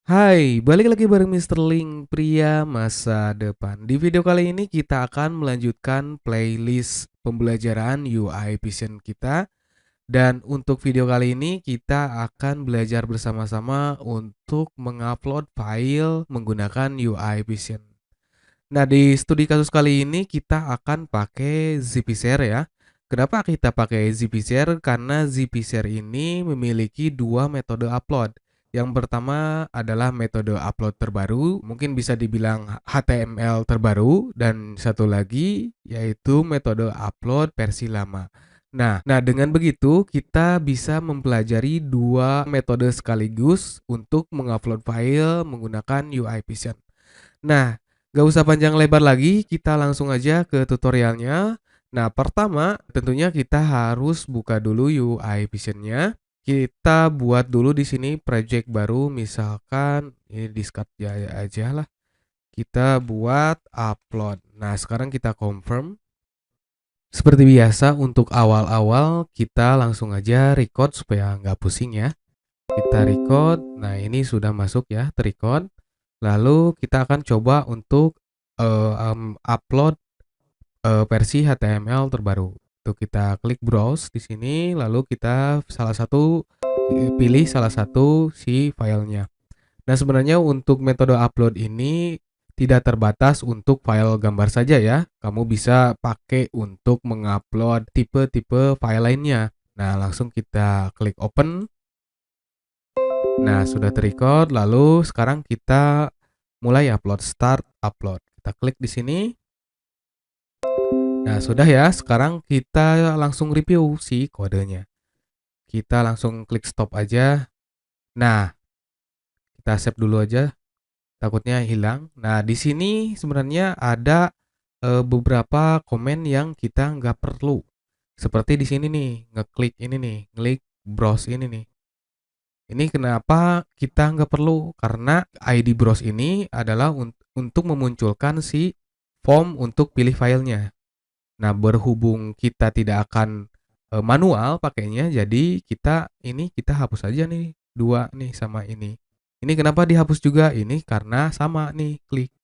Hai, balik lagi bareng Mister Link, pria masa depan. Di video kali ini kita akan melanjutkan playlist pembelajaran UI Vision kita. Dan untuk video kali ini kita akan belajar bersama-sama untuk mengupload file menggunakan UI Vision. Nah, di studi kasus kali ini kita akan pakai ZipShare ya. Kenapa kita pakai ZipShare? Karena ZipShare ini memiliki dua metode upload. Yang pertama adalah metode upload terbaru, mungkin bisa dibilang HTML terbaru, dan satu lagi yaitu metode upload versi lama. Nah, dengan begitu kita bisa mempelajari dua metode sekaligus untuk mengupload file menggunakan UI Vision. Nah, gak usah panjang lebar lagi, kita langsung aja ke tutorialnya. Nah, pertama tentunya kita harus buka dulu UI Vision-nya. Kita buat dulu di sini project baru, misalkan ini discard aja lah. Kita buat upload. Nah, sekarang kita confirm. Seperti biasa untuk awal-awal kita langsung aja record supaya nggak pusing ya. Kita record. Nah, ini sudah masuk ya, terrecord. Lalu kita akan coba untuk upload versi HTML terbaru. Tuh kita klik browse di sini, lalu kita pilih salah satu si filenya. Nah, sebenarnya untuk metode upload ini tidak terbatas untuk file gambar saja ya. Kamu bisa pakai untuk mengupload tipe-tipe file lainnya. Nah, langsung kita klik open. Nah, sudah terrecord, lalu sekarang kita mulai upload, start upload. Kita klik di sini. Nah, sudah ya, sekarang kita langsung review si kodenya. Kita langsung klik stop aja. Nah, kita save dulu aja, takutnya hilang. Nah, di sini sebenarnya ada beberapa komen yang kita nggak perlu. Seperti di sini nih, ngeklik ini nih, klik browse ini nih. Ini kenapa kita nggak perlu? Karena ID browse ini adalah untuk memunculkan si form untuk pilih filenya. Nah, berhubung kita tidak akan manual pakainya, jadi kita hapus aja nih dua nih sama ini. Ini kenapa dihapus juga? Ini karena sama nih klik.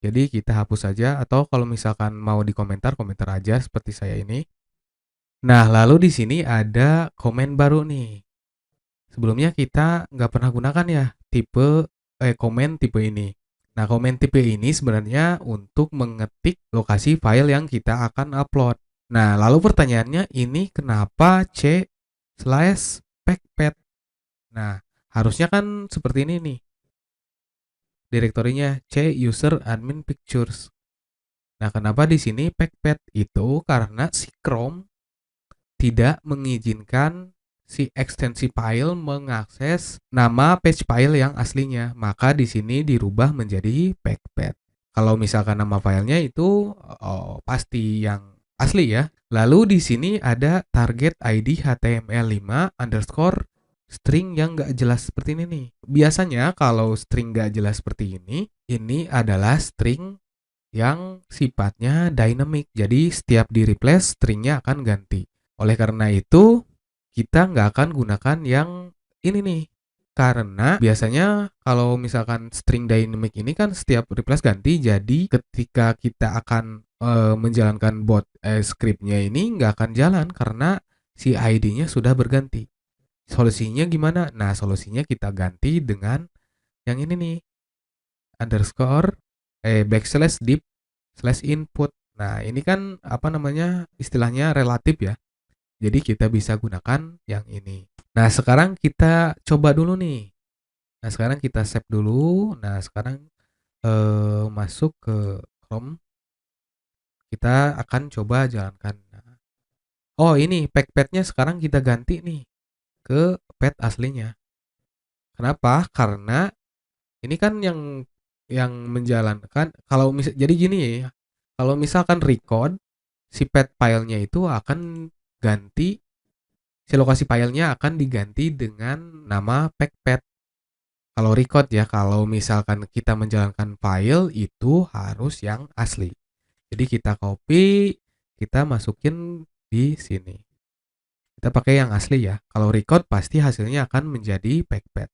Jadi kita hapus saja, atau kalau misalkan mau di komentar, komentar aja seperti saya ini. Nah, lalu di sini ada komen baru nih. Sebelumnya kita nggak pernah gunakan ya komen tipe ini. Nah, komen tipe ini sebenarnya untuk mengetik lokasi file yang kita akan upload. Nah, lalu pertanyaannya, ini kenapa c/pacpad? Nah, harusnya kan seperti ini nih. Direktorinya c user admin pictures. Nah, kenapa di sini pacpad? Itu karena si Chrome tidak mengizinkan si ekstensi file mengakses nama page file yang aslinya, maka di sini dirubah menjadi pacpad. Kalau misalkan nama filenya itu pasti yang asli ya. Lalu di sini ada target ID HTML5 underscore string yang nggak jelas seperti ini nih. Biasanya kalau string nggak jelas seperti ini adalah string yang sifatnya dynamic. Jadi setiap di replace stringnya akan ganti. Oleh karena itu, kita nggak akan gunakan yang ini nih. Karena biasanya kalau misalkan string dynamic ini kan setiap replace ganti, jadi ketika kita akan menjalankan scriptnya ini nggak akan jalan karena si ID-nya sudah berganti. Solusinya gimana? Nah, solusinya kita ganti dengan yang ini nih, underscore backslash div slash input. Nah, ini kan apa namanya, istilahnya relatif ya. Jadi kita bisa gunakan yang ini. Nah, sekarang kita coba dulu nih. Nah, sekarang kita save dulu. Nah, sekarang masuk ke Chrome. Kita akan coba jalankan. Oh, ini pacpad-nya sekarang kita ganti nih ke pad aslinya. Kenapa? Karena ini kan yang menjalankan, jadi gini ya. Kalau misalkan record, si pad filenya itu akan ganti, si lokasi filenya akan diganti dengan nama pacpad. Kalau record ya, kalau misalkan kita menjalankan file itu harus yang asli. Jadi kita copy, kita masukin di sini. Kita pakai yang asli ya. Kalau record pasti hasilnya akan menjadi pacpad.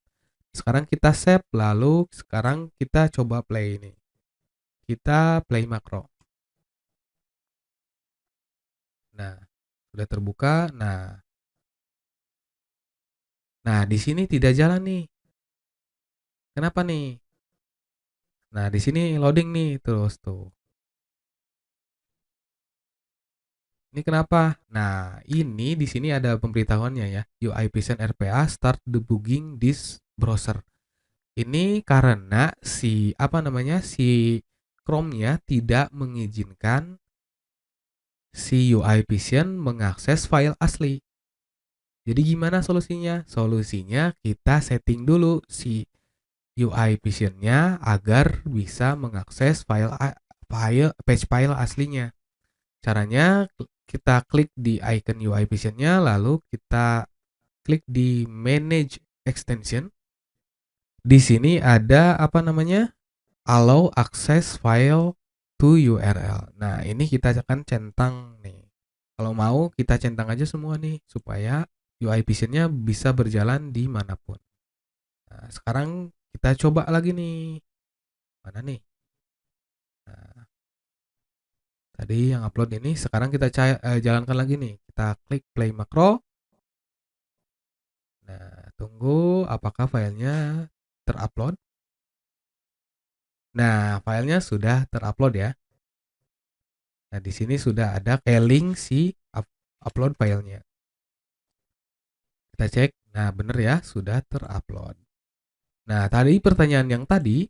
Sekarang kita save, lalu sekarang kita coba play ini. Kita play makro. Nah, sudah terbuka. Nah, di sini tidak jalan nih. Kenapa nih? Nah, di sini loading nih terus tuh. Ini kenapa? Nah, ini di sini ada pemberitahuannya ya. UI Vision RPA start debugging this browser. Ini karena si Chrome-nya tidak mengizinkan si UI Vision mengakses file asli. Jadi gimana solusinya? Solusinya kita setting dulu si UI Vision-nya agar bisa mengakses page file aslinya. Caranya kita klik di icon UI Vision-nya, lalu kita klik di Manage Extension. Di sini ada Allow access file to URL. Nah, ini kita akan centang nih. Kalau mau kita centang aja semua nih supaya UI Vision-nya bisa berjalan di manapun. Nah, sekarang kita coba lagi nih. Mana nih? Nah, tadi yang upload ini, sekarang kita jalankan lagi nih. Kita klik play makro. Nah, tunggu apakah filenya terupload. Nah, filenya sudah terupload ya. Nah, di sini sudah ada kayak link si upload filenya. Kita cek. Nah, bener ya, sudah terupload. Nah, tadi pertanyaan yang tadi,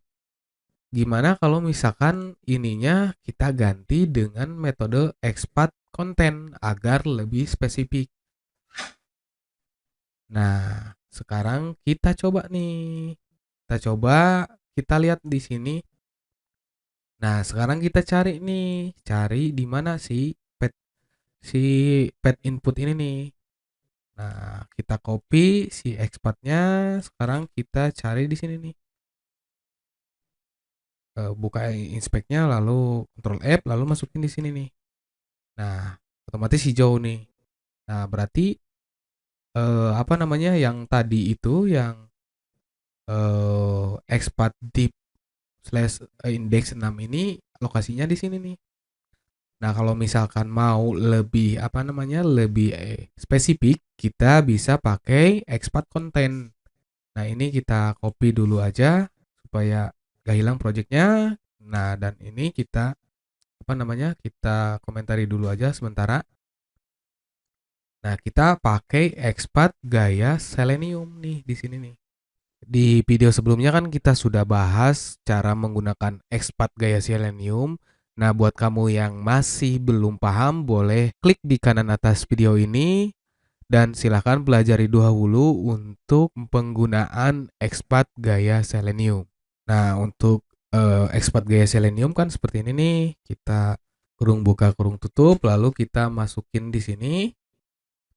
gimana kalau misalkan ininya kita ganti dengan metode expat konten agar lebih spesifik. Nah, sekarang kita coba nih. Kita lihat di sini. Nah, sekarang kita cari nih, cari di mana si pet input ini nih. Nah, kita copy si expatnya. Sekarang kita cari di sini nih. Buka inspect-nya, lalu Ctrl F, lalu masukin di sini nih. Nah, otomatis hijau nih. Nah, berarti yang tadi itu yang expat div slash index 6 ini lokasinya di sini nih. Nah, kalau misalkan mau lebih spesifik, kita bisa pakai expat content. Nah, ini kita copy dulu aja supaya gak hilang projectnya. Nah, dan ini kita komentari dulu aja sementara. Nah, kita pakai expat gaya Selenium nih di sini nih. Di video sebelumnya kan kita sudah bahas cara menggunakan expat gaya Selenium. Nah, buat kamu yang masih belum paham, boleh klik di kanan atas video ini dan silakan pelajari dahulu untuk penggunaan expat gaya Selenium. Nah, untuk expat gaya Selenium kan seperti ini nih. Kita kurung buka kurung tutup, lalu kita masukin di sini.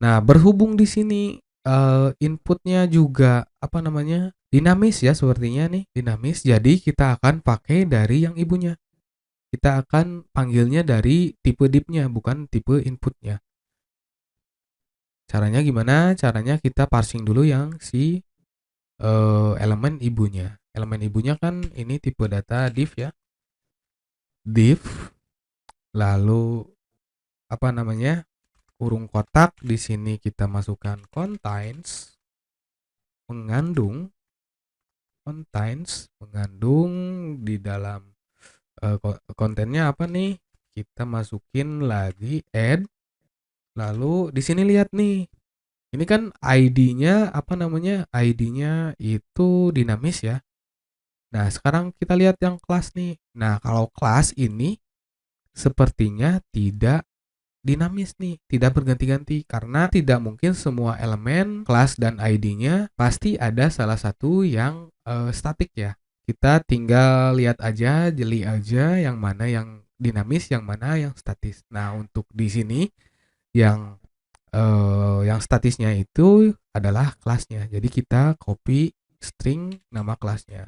Nah, berhubung di sini inputnya juga dinamis ya, sepertinya nih dinamis. Jadi kita akan pakai dari yang ibunya. Kita akan panggilnya dari tipe divnya, bukan tipe inputnya. Caranya gimana? Caranya kita parsing dulu yang si elemen ibunya. Elemen ibunya kan ini tipe data div ya. Div, lalu kurung kotak. Di sini kita masukkan contains, mengandung di dalam kontennya apa nih? Kita masukin lagi add. Lalu di sini lihat nih. Ini kan ID-nya ID-nya itu dinamis ya. Nah, sekarang kita lihat yang kelas nih. Nah, kalau kelas ini sepertinya tidak dinamis nih, tidak berganti-ganti karena tidak mungkin semua elemen kelas dan ID-nya pasti ada salah satu yang statik ya. Kita tinggal lihat aja, jeli aja yang mana yang dinamis, yang mana yang statis. Nah, untuk di sini yang statisnya itu adalah kelasnya. Jadi kita copy string nama kelasnya.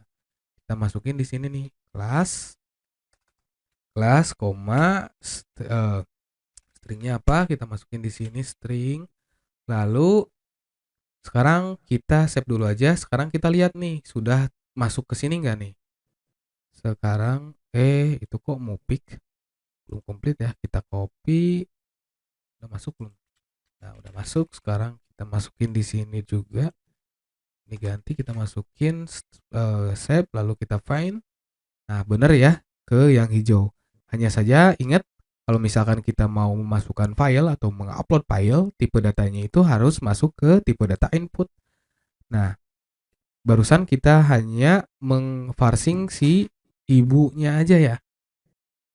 Kita masukin di sini nih, kelas koma stringnya apa? Kita masukin di sini string. Lalu Sekarang kita save dulu aja. Sekarang kita lihat nih, sudah masuk ke sini nggak nih? Sekarang, itu kok Mupik? Belum komplit ya. Kita copy. Udah masuk belum? Nah, udah masuk. Sekarang kita masukin di sini juga. Ini ganti, kita masukin save, lalu kita find. Nah, bener ya, ke yang hijau. Hanya saja ingat, kalau misalkan kita mau memasukkan file atau mengupload file, tipe datanya itu harus masuk ke tipe data input. Nah, barusan kita hanya mengparsing si ibunya aja ya.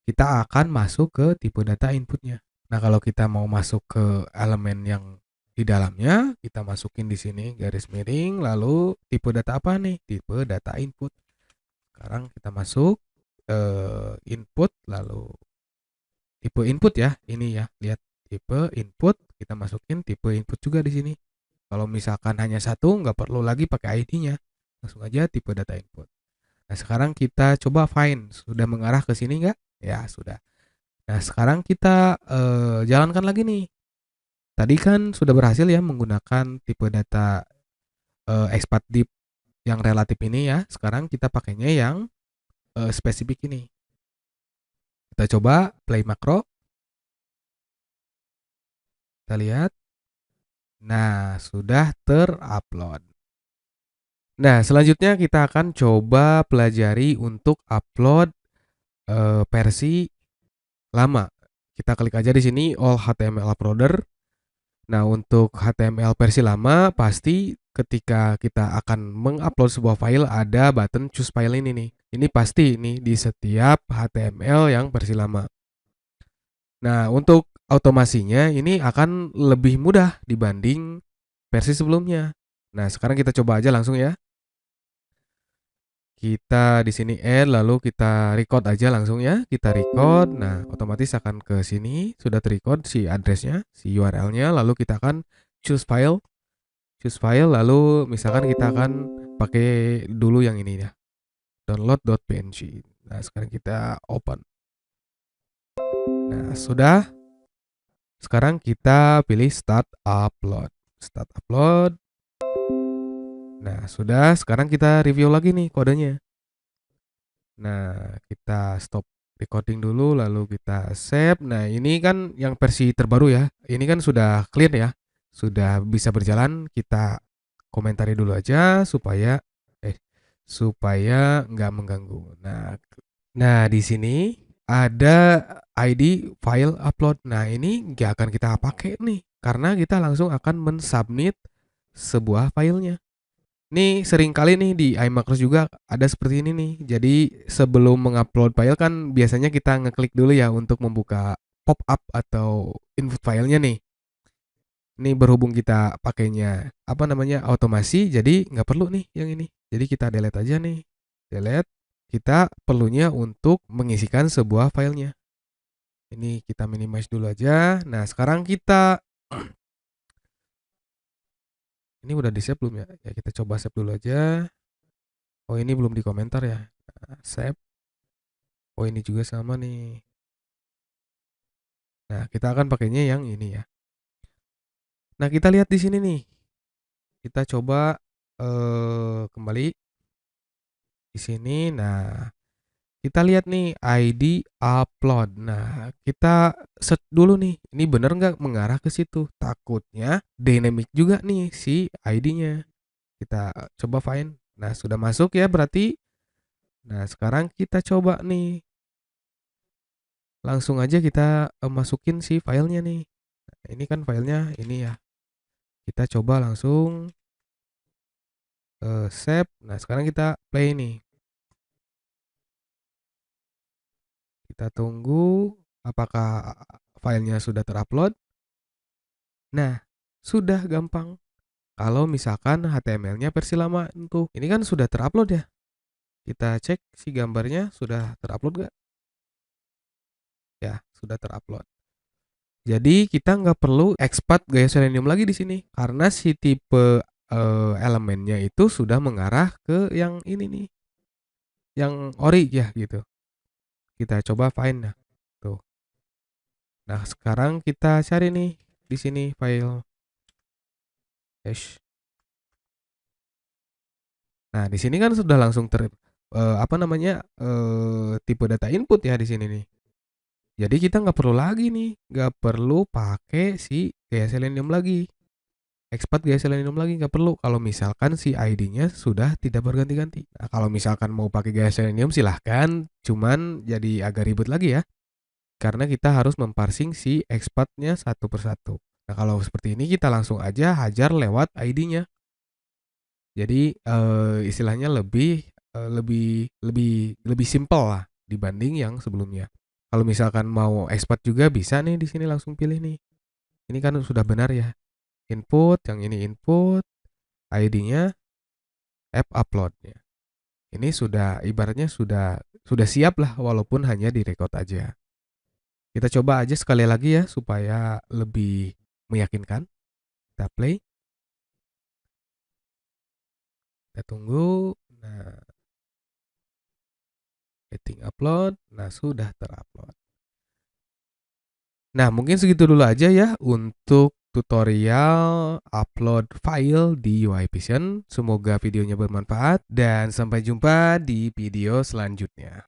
Kita akan masuk ke tipe data inputnya. Nah, kalau kita mau masuk ke elemen yang di dalamnya, kita masukin di sini garis miring, lalu tipe data apa nih? Tipe data input. Sekarang kita masuk input, lalu tipe input ya, ini ya, lihat tipe input, kita masukin tipe input juga di sini. Kalau misalkan hanya satu, nggak perlu lagi pakai ID-nya, langsung aja tipe data input. Nah, sekarang kita coba find, sudah mengarah ke sini nggak? Ya, sudah. Nah, sekarang kita jalankan lagi nih. Tadi kan sudah berhasil ya menggunakan tipe data expat div yang relatif ini ya. Sekarang kita pakainya yang spesifik ini. Kita coba play makro. Kita lihat. Nah, sudah terupload. Nah, selanjutnya kita akan coba pelajari untuk upload versi lama. Kita klik aja di sini all HTML uploader. Nah, untuk HTML versi lama pasti ketika kita akan mengupload sebuah file ada button choose file ini nih. Ini pasti ini di setiap HTML yang versi lama. Nah, untuk automasinya ini akan lebih mudah dibanding versi sebelumnya. Nah, sekarang kita coba aja langsung ya. Kita di sini add, lalu kita record aja langsung ya. Kita record, nah otomatis akan ke sini, sudah terrecord si addressnya, si URL-nya, lalu kita akan choose file, lalu misalkan kita akan pakai dulu yang ini ya, download.png. Nah, sekarang kita open. Nah, sudah. Sekarang kita pilih start upload. Start upload. Nah, sudah. Sekarang kita review lagi nih kodenya. Nah, kita stop recording dulu, lalu kita save. Nah, ini kan yang versi terbaru ya. Ini kan sudah clear ya. Sudah bisa berjalan. Kita komentari dulu aja supaya nggak mengganggu. Nah, di sini ada ID file upload. Nah, ini nggak akan kita pakai nih, karena kita langsung akan mensubmit sebuah filenya. Nih sering kali nih di iMacros juga ada seperti ini nih. Jadi sebelum mengupload file kan biasanya kita ngeklik dulu ya untuk membuka pop-up atau input filenya nih. Ini berhubung kita pakainya apa namanya automasi, jadi nggak perlu nih yang ini. Jadi kita delete aja nih. Delete. Kita perlunya untuk mengisikan sebuah filenya. Ini kita minimize dulu aja. Nah, sekarang kita ini udah di save belum ya? Ya kita coba save dulu aja. Oh, ini belum di komentar ya. Nah, save. Oh, ini juga sama nih. Nah, kita akan pakainya yang ini ya. Nah, kita lihat di sini nih. Kita coba kembali di sini. Nah, kita lihat nih ID upload. Nah, kita search dulu nih. Ini bener nggak mengarah ke situ? Takutnya dynamic juga nih si ID-nya. Kita coba find. Nah, sudah masuk ya berarti. Nah, sekarang kita coba nih. Langsung aja kita masukin si filenya nih. Nah, ini kan filenya ini ya. Kita coba langsung save. Nah, sekarang kita play nih. Kita tunggu apakah filenya sudah terupload. Nah, sudah gampang. Kalau misalkan HTML-nya versi lama tuh. Ini kan sudah terupload ya. Kita cek si gambarnya sudah terupload gak? Ya, sudah terupload. Jadi kita nggak perlu export gaya Selenium lagi di sini karena si tipe elemennya itu sudah mengarah ke yang ini nih, yang ori ya gitu. Kita coba find nah. Tuh. Nah, sekarang kita cari nih di sini file hash. Nah, di sini kan sudah langsung tipe data input ya di sini nih. Jadi kita nggak perlu lagi nih, nggak perlu pakai si gaya Selenium lagi. Expat gaya Selenium lagi nggak perlu kalau misalkan si ID-nya sudah tidak berganti-ganti. Nah, kalau misalkan mau pakai gaya Selenium silahkan, cuman jadi agak ribet lagi ya. Karena kita harus memparsing si expat-nya satu persatu. Nah, kalau seperti ini kita langsung aja hajar lewat ID-nya. Jadi istilahnya lebih simple lah dibanding yang sebelumnya. Kalau misalkan mau expat juga bisa nih di sini langsung pilih nih. Ini kan sudah benar ya. Input, yang ini input, ID-nya, app upload-nya. Ini sudah ibaratnya sudah siap lah walaupun hanya direkod aja. Kita coba aja sekali lagi ya supaya lebih meyakinkan. Kita play, kita tunggu. Nah, waiting upload. Nah, sudah terupload. Nah, mungkin segitu dulu aja ya untuk tutorial upload file di UI Vision. Semoga videonya bermanfaat dan sampai jumpa di video selanjutnya.